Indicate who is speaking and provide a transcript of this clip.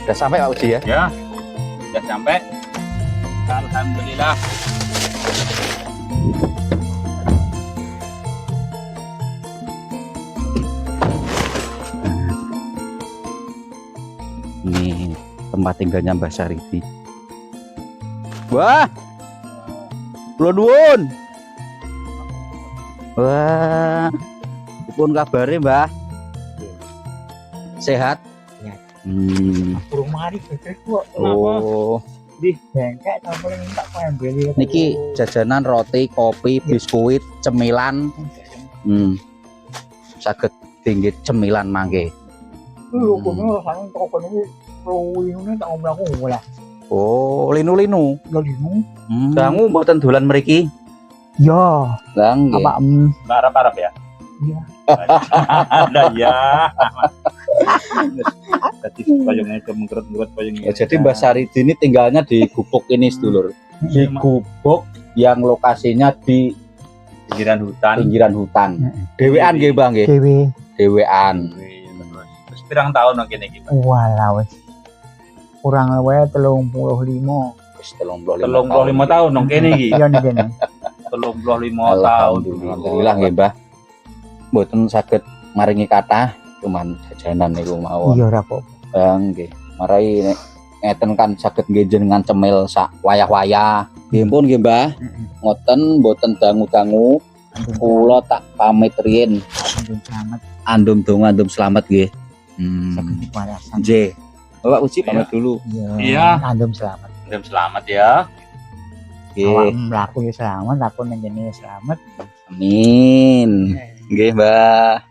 Speaker 1: Udah sampai Pak Uji ya?
Speaker 2: Ya, udah sampai. Alhamdulillah.
Speaker 1: Ini tempat tinggalnya Mbah Sariti. Wah, kula nuwun. Wah, pun kabare Mbah? Sehat?
Speaker 3: Sehat.
Speaker 1: Hmm.
Speaker 3: Mari kok
Speaker 1: Oh,
Speaker 3: di bengkek tak boleh minta pembeli.
Speaker 1: niki jajanan roti, kopi, biskuit, cemilan. Saged tinggi cemilan mangke.
Speaker 3: Lu kono rasane kok kono ini tak ngomong aku lah.
Speaker 1: Oh, linu-linu.
Speaker 3: Lo dinu.
Speaker 1: Dangu mboten dolan mriki.
Speaker 3: Ya,
Speaker 1: Lah nggih.
Speaker 3: apa
Speaker 2: Arab-Arab ya?
Speaker 3: Iya.
Speaker 2: Ada ya. Tadi payungnya kemengkeret buat payungnya.
Speaker 1: Ya, jadi Mbah Sariti ini tinggalnya di gubuk ini sedulur. Di gubuk yang lokasinya di
Speaker 2: Pinggiran hutan.
Speaker 1: pinggiran hutan. Dewean nggih Bang nggih.
Speaker 3: Dewe.
Speaker 1: Dewean.
Speaker 2: Terus pirang tahun kene iki, Pak?
Speaker 3: Walah wis. Kurang luwih 35.
Speaker 1: Wis 35
Speaker 2: 35 tahun nang kene iki.
Speaker 3: Iya nih kene.
Speaker 2: 35 tahun.
Speaker 1: Alhamdulillah nggih Mbah. Mboten saged maringi kathah, cuman jajanan niku mawon.
Speaker 3: Iya ora kok.
Speaker 1: Bang nggih. Marai nek ngeten kan saged nggih jenengan cemil sak wayah-wayah. Nggih pun nggih Mbah. Ngoten mboten dangu-dangu. Kula tak pamit riyin.
Speaker 3: Selamat
Speaker 1: Andum donga andum selamat nggih.
Speaker 3: sakit warasan.
Speaker 1: Nggih. Bapak Uji pamit dulu.
Speaker 2: Iya.
Speaker 3: Andum selamat.
Speaker 2: Dem selamat ya.
Speaker 3: Awak
Speaker 1: Nggih.
Speaker 3: mlaku ya selamat, aku nang kene selamat.
Speaker 1: Amin. Nggih, Mbah.